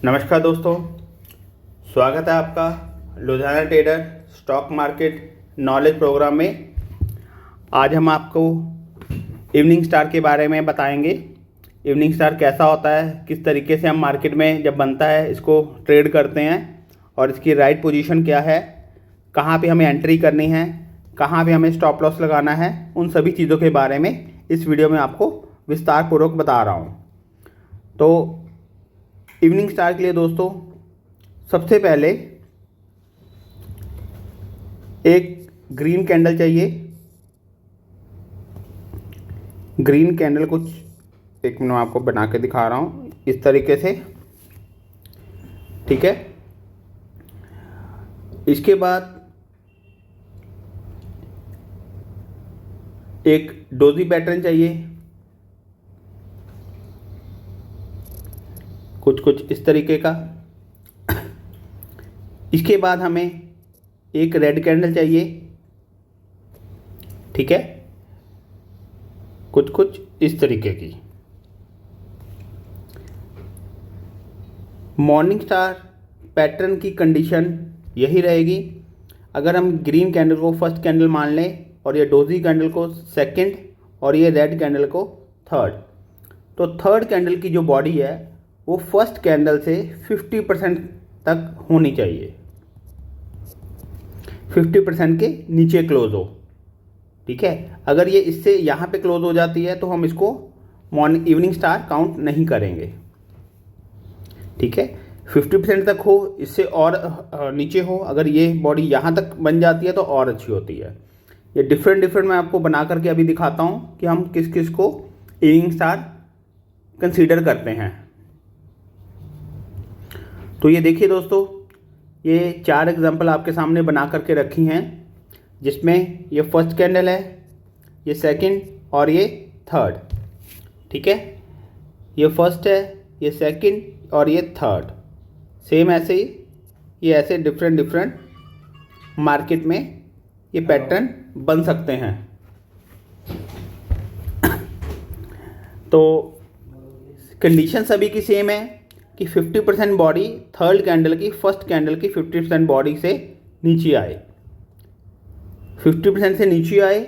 नमस्कार दोस्तों, स्वागत है आपका Ludhiana trader stock market knowledge programme में। आज हम आपको इवनिंग स्टार के बारे में बताएंगे। इवनिंग स्टार कैसा होता है, किस तरीके से हम मार्केट में जब बनता है इसको ट्रेड करते हैं और इसकी राइट पोजीशन क्या है, कहाँ पे हमें एंट्री करनी है, कहाँ पे हमें स्टॉप लॉस लगाना है, उन सभी चीज़ों के बारे में इस वीडियो में आपको विस्तार पूर्वक बता रहा हूँ। तो इवनिंग स्टार के लिए दोस्तों सबसे पहले एक ग्रीन कैंडल चाहिए। ग्रीन कैंडल कुछ एक मिनट आपको बना के दिखा रहा हूँ इस तरीके से, ठीक है। इसके बाद एक डोजी पैटर्न चाहिए, कुछ इस तरीके का। इसके बाद हमें एक रेड कैंडल चाहिए, ठीक है, कुछ इस तरीके की। मॉर्निंग स्टार पैटर्न की कंडीशन यही रहेगी। अगर हम ग्रीन कैंडल को फर्स्ट कैंडल मान लें और ये डोजी कैंडल को सेकंड और ये रेड कैंडल को थर्ड, तो थर्ड कैंडल की जो बॉडी है वो फर्स्ट कैंडल से 50% तक होनी चाहिए, 50% के नीचे क्लोज हो, ठीक है। अगर ये इससे यहाँ पे क्लोज हो जाती है तो हम इसको मॉर्निंग इवनिंग स्टार काउंट नहीं करेंगे, ठीक है। 50% तक हो, इससे और नीचे हो, अगर ये बॉडी यहाँ तक बन जाती है तो और अच्छी होती है। ये डिफरेंट मैं आपको बना करके अभी दिखाता हूँ कि हम किस किस को इवनिंग स्टार कंसीडर करते हैं। तो ये देखिए दोस्तों, ये 4 एग्जांपल आपके सामने बना करके रखी हैं, जिसमें ये फर्स्ट कैंडल है, ये सेकंड और ये थर्ड, ठीक है। ये फर्स्ट है, ये सेकंड और ये थर्ड। सेम ऐसे ही ये ऐसे डिफरेंट मार्केट में ये पैटर्न बन सकते हैं। तो कंडीशन सभी की सेम है कि 50% बॉडी थर्ड कैंडल की फर्स्ट कैंडल की 50% बॉडी से नीचे आए, 50% से नीचे आए।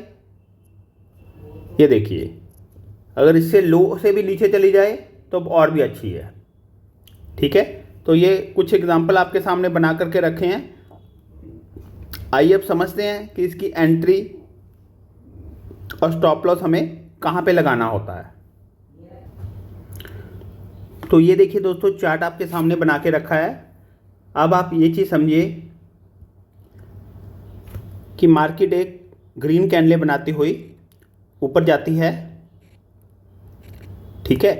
ये देखिए, अगर इससे लो से भी नीचे चली जाए तो और भी अच्छी है, ठीक है। तो ये कुछ एग्जांपल आपके सामने बना करके रखे हैं। आइए अब समझते हैं कि इसकी एंट्री और स्टॉप लॉस हमें कहाँ पे लगाना होता है। तो ये देखिए दोस्तों, चार्ट आपके सामने बना के रखा है। अब आप ये चीज़ समझिए कि मार्केट एक ग्रीन कैंडल बनाती हुई ऊपर जाती है, ठीक है।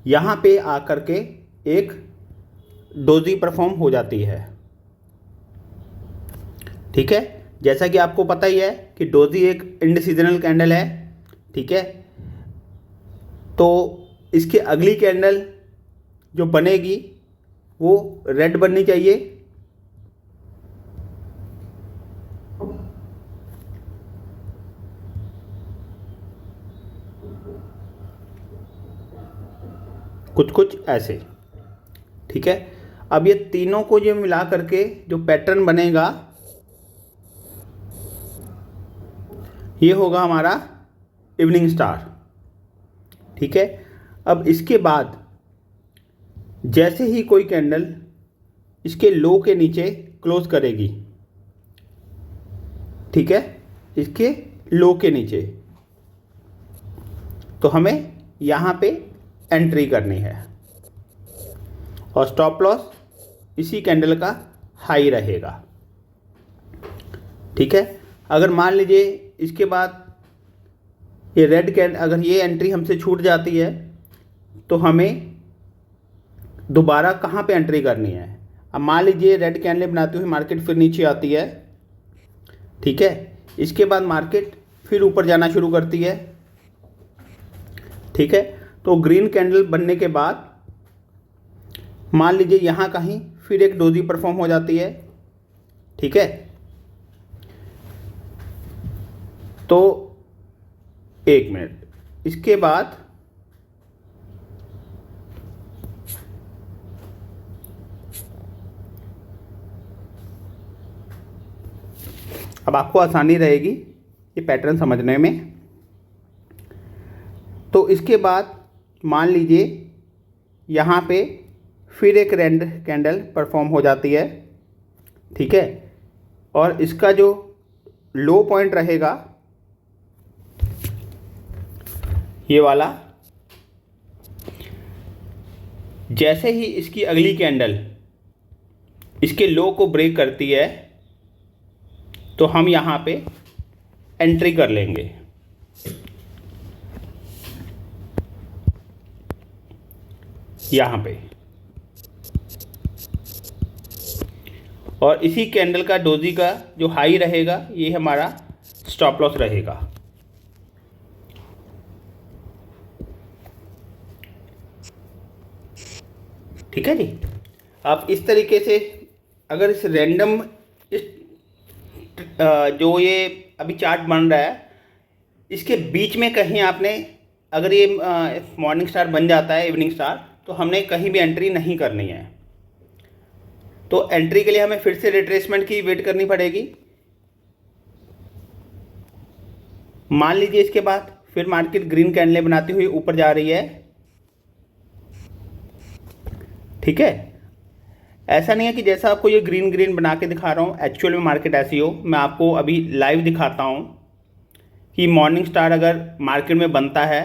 यहाँ पे आकर के एक डोजी परफॉर्म हो जाती है, ठीक है। जैसा कि आपको पता ही है कि डोजी एक इंडिसीजनल कैंडल है, ठीक है। तो इसकी अगली कैंडल जो बनेगी वो रेड बननी चाहिए, कुछ ऐसे, ठीक है। अब ये तीनों को जो मिला करके जो पैटर्न बनेगा ये होगा हमारा इवनिंग स्टार, ठीक है। अब इसके बाद जैसे ही कोई कैंडल इसके लो के नीचे क्लोज करेगी, ठीक है, इसके लो के नीचे, तो हमें यहाँ पे एंट्री करनी है और स्टॉप लॉस इसी कैंडल का हाई रहेगा, ठीक है। अगर मान लीजिए इसके बाद ये रेड कैंडल, अगर ये एंट्री हमसे छूट जाती है तो हमें दोबारा कहाँ पे एंट्री करनी है। अब मान लीजिए रेड कैंडल बनाती हुई मार्केट फिर नीचे आती है, ठीक है। इसके बाद मार्केट फिर ऊपर जाना शुरू करती है, ठीक है। तो ग्रीन कैंडल बनने के बाद मान लीजिए यहाँ कहीं फिर एक डोजी परफॉर्म हो जाती है, ठीक है। तो एक मिनट, इसके बाद अब आपको आसानी रहेगी ये पैटर्न समझने में। तो इसके बाद मान लीजिए यहाँ पे फिर एक रेंड कैंडल परफॉर्म हो जाती है, ठीक है, और इसका जो लो पॉइंट रहेगा ये वाला, जैसे ही इसकी अगली कैंडल इसके लो को ब्रेक करती है तो हम यहाँ पे एंट्री कर लेंगे। यहाँ पे और इसी कैंडल का डोजी का जो हाई रहेगा ये हमारा स्टॉप लॉस रहेगा। ठीक है जी। आप इस तरीके से अगर इस रैंडम जो ये अभी चार्ट बन रहा है इसके बीच में कहीं आपने अगर ये मॉर्निंग स्टार बन जाता है इवनिंग स्टार, तो हमने कहीं भी एंट्री नहीं करनी है। तो एंट्री के लिए हमें फिर से रिट्रेसमेंट की वेट करनी पड़ेगी। मान लीजिए इसके बाद फिर मार्केट ग्रीन कैंडल बनाती हुई ऊपर जा रही है, ठीक है। ऐसा नहीं है कि जैसा आपको ये ग्रीन ग्रीन बना के दिखा रहा हूँ एक्चुअल में मार्केट ऐसी हो। मैं आपको अभी लाइव दिखाता हूँ कि मॉर्निंग स्टार अगर मार्केट में बनता है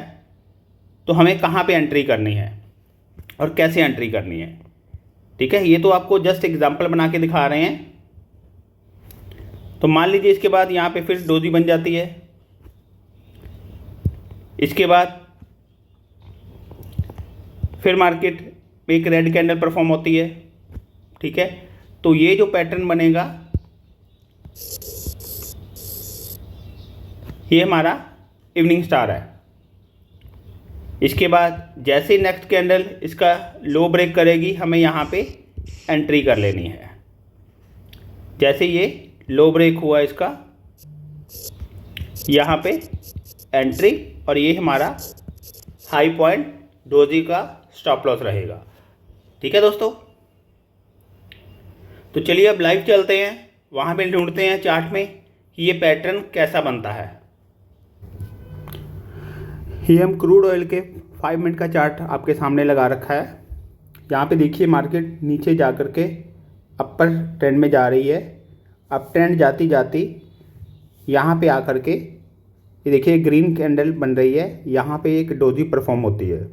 तो हमें कहाँ पे एंट्री करनी है और कैसे एंट्री करनी है, ठीक है। ये तो आपको जस्ट एग्जांपल बना के दिखा रहे हैं। तो मान लीजिए इसके बाद यहाँ पे फिर डोजी बन जाती है, इसके बाद फिर मार्केट पे एक रेड कैंडल परफॉर्म होती है, ठीक है। तो ये जो पैटर्न बनेगा ये हमारा इवनिंग स्टार है। इसके बाद जैसे ही नेक्स्ट कैंडल इसका लो ब्रेक करेगी हमें यहाँ पे एंट्री कर लेनी है। जैसे ये लो ब्रेक हुआ इसका, यहाँ पे एंट्री, और ये हमारा हाई पॉइंट डोजी का स्टॉप लॉस रहेगा, ठीक है दोस्तों। तो चलिए अब लाइव चलते हैं, वहाँ पे ढूंढते हैं चार्ट में कि ये पैटर्न कैसा बनता है। ये हम क्रूड ऑयल के 5 मिनट का चार्ट आपके सामने लगा रखा है। यहाँ पे देखिए मार्केट नीचे जा कर के अपर ट्रेंड में जा रही है। अप ट्रेंड जाती जाती यहाँ पे आकर के ये देखिए ग्रीन कैंडल बन रही है, यहाँ पे एक डोजी परफॉर्म होती है,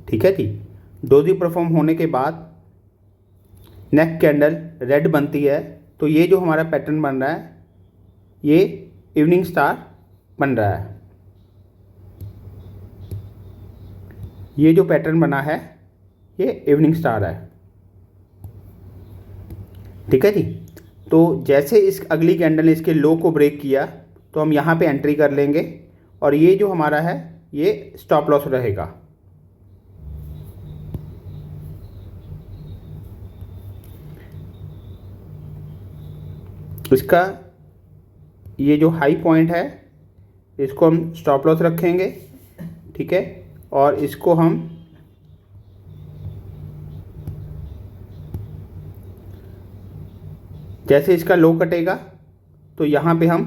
ठीक है जी। डोजी परफॉर्म होने के बाद नेक्स्ट कैंडल रेड बनती है। तो ये जो हमारा पैटर्न बन रहा है ये इवनिंग स्टार बन रहा है। ये जो पैटर्न बना है ये इवनिंग स्टार है, ठीक है जी। तो जैसे इस अगली कैंडल ने इसके लो को ब्रेक किया तो हम यहाँ पे एंट्री कर लेंगे और ये जो हमारा है ये स्टॉप लॉस रहेगा। इसका ये जो हाई पॉइंट है इसको हम स्टॉप लॉस रखेंगे, ठीक है। और इसको हम जैसे इसका लो कटेगा तो यहाँ पे हम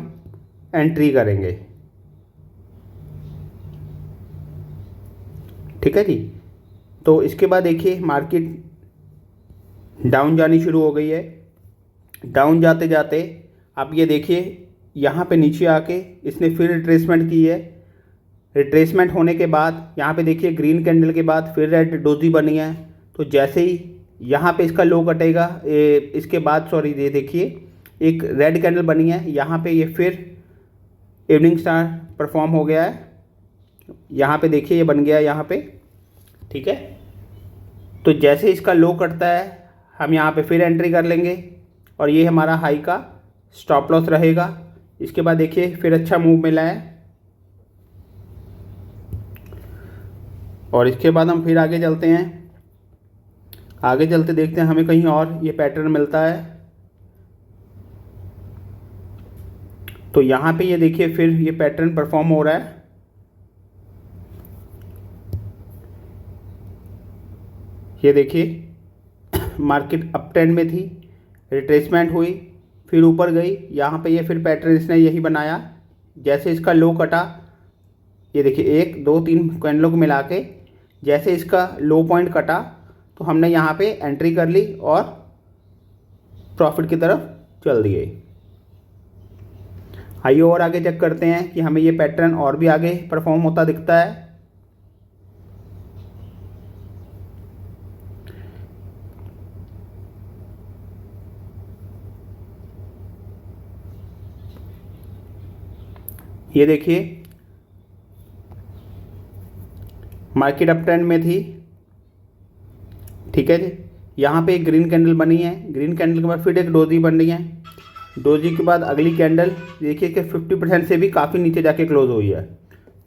एंट्री करेंगे, ठीक है जी। तो इसके बाद देखिए मार्केट डाउन जानी शुरू हो गई है। डाउन जाते जाते आप ये देखिए यहाँ पे नीचे आके इसने फिर रिट्रेसमेंट की है। रिट्रेसमेंट होने के बाद यहाँ पे देखिए ग्रीन कैंडल के बाद फिर रेड डोजी बनी है। तो जैसे ही यहाँ पे इसका लो कटेगा इसके बाद ये देखिए एक रेड कैंडल बनी है, यहाँ पे ये फिर इवनिंग स्टार परफॉर्म हो गया है। यहाँ पे देखिए ये बन गया है यहाँ पे, ठीक है। तो जैसे इसका लो कटता है हम यहाँ पे फिर एंट्री कर लेंगे और ये हमारा हाई का स्टॉप लॉस रहेगा। इसके बाद देखिए फिर अच्छा मूव मिला है और इसके बाद हम फिर आगे चलते हैं। आगे चलते देखते हैं हमें कहीं और ये पैटर्न मिलता है। तो यहाँ पे ये देखिए फिर ये पैटर्न परफॉर्म हो रहा है। ये देखिए मार्केट अप ट्रेंड में थी, रिट्रेसमेंट हुई, फिर ऊपर गई, यहाँ पे ये फिर पैटर्न इसने यही बनाया। जैसे इसका लो कटा, ये देखिए 1 2 3 कैंडलों को मिला के जैसे इसका लो पॉइंट कटा तो हमने यहाँ पे एंट्री कर ली और प्रॉफिट की तरफ चल दिए। आइए और आगे चेक करते हैं कि हमें ये पैटर्न और भी आगे परफॉर्म होता दिखता है। ये देखिए मार्केट अप ट्रेंड में थी, ठीक है जी। यहाँ पे एक ग्रीन कैंडल बनी है, ग्रीन कैंडल के बाद फिर एक डोजी बन रही है, डोजी के बाद अगली कैंडल देखिए कि 50% से भी काफ़ी नीचे जाके क्लोज हुई है।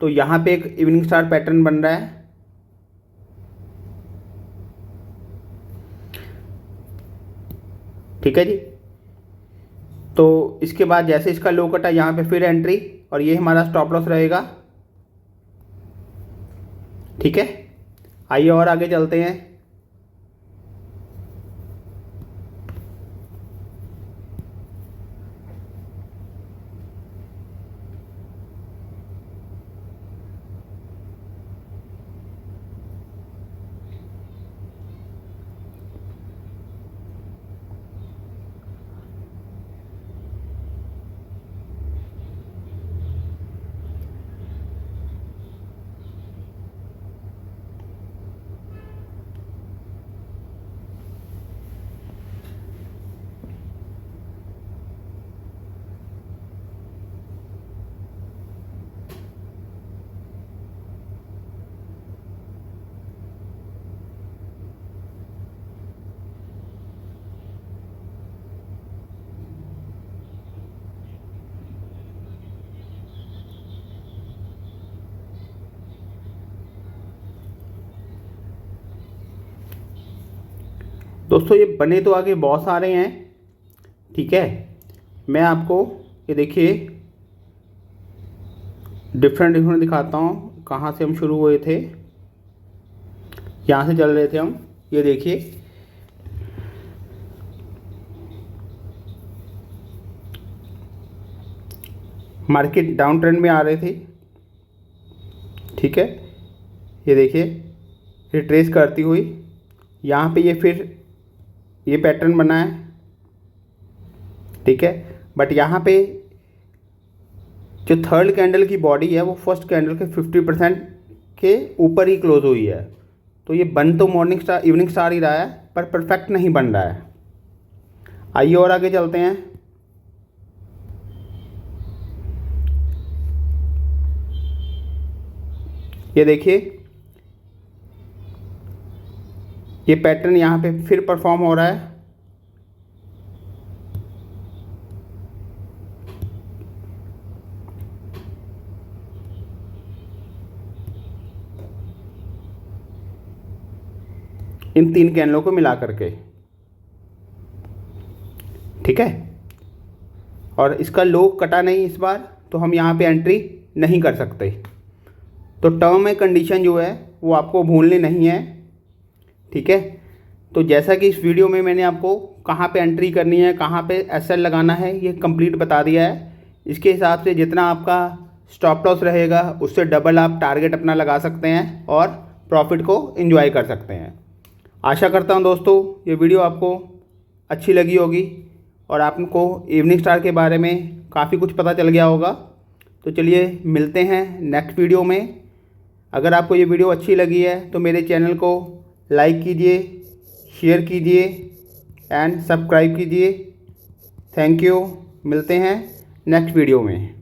तो यहाँ पे एक इवनिंग स्टार पैटर्न बन रहा है, ठीक है जी। तो इसके बाद जैसे इसका लो कटा यहाँ पे फिर एंट्री और ये हमारा स्टॉप लॉस रहेगा, ठीक है। आइए और आगे चलते हैं। दोस्तों ये बने तो आगे बहुत सारे हैं, ठीक है। मैं आपको ये देखिए डिफरेंट दिखाता हूँ। कहाँ से हम शुरू हुए थे, यहाँ से चल रहे थे हम। ये देखिए मार्केट डाउन ट्रेंड में आ रहे थे, ठीक है। ये देखिए रिट्रेस करती हुई यहाँ पे ये फिर ये पैटर्न बना है, ठीक है। बट यहाँ पे जो थर्ड कैंडल की बॉडी है वो फर्स्ट कैंडल के 50% के ऊपर ही क्लोज हुई है। तो ये बन तो मॉर्निंग स्टार इवनिंग स्टार ही रहा है पर परफेक्ट नहीं बन रहा है। आइए और आगे चलते हैं। ये देखिए ये पैटर्न यहाँ पे फिर परफॉर्म हो रहा है, इन 3 कैंडलों को मिला करके, ठीक है। और इसका लो कटा नहीं इस बार, तो हम यहाँ पे एंट्री नहीं कर सकते। तो टर्म एंड कंडीशन जो है वो आपको भूलनी नहीं है, ठीक है। तो जैसा कि इस वीडियो में मैंने आपको कहाँ पे एंट्री करनी है, कहाँ पे एसएल लगाना है, ये कंप्लीट बता दिया है। इसके हिसाब से जितना आपका स्टॉप लॉस रहेगा उससे डबल आप टारगेट अपना लगा सकते हैं और प्रॉफिट को एंजॉय कर सकते हैं। आशा करता हूँ दोस्तों ये वीडियो आपको अच्छी लगी होगी और आपको इवनिंग स्टार के बारे में काफ़ी कुछ पता चल गया होगा। तो चलिए मिलते हैं नेक्स्ट वीडियो में। अगर आपको ये वीडियो अच्छी लगी है तो मेरे चैनल को लाइक कीजिए, शेयर कीजिए एंड सब्सक्राइब कीजिए। Thank you. मिलते हैं नेक्स्ट वीडियो में।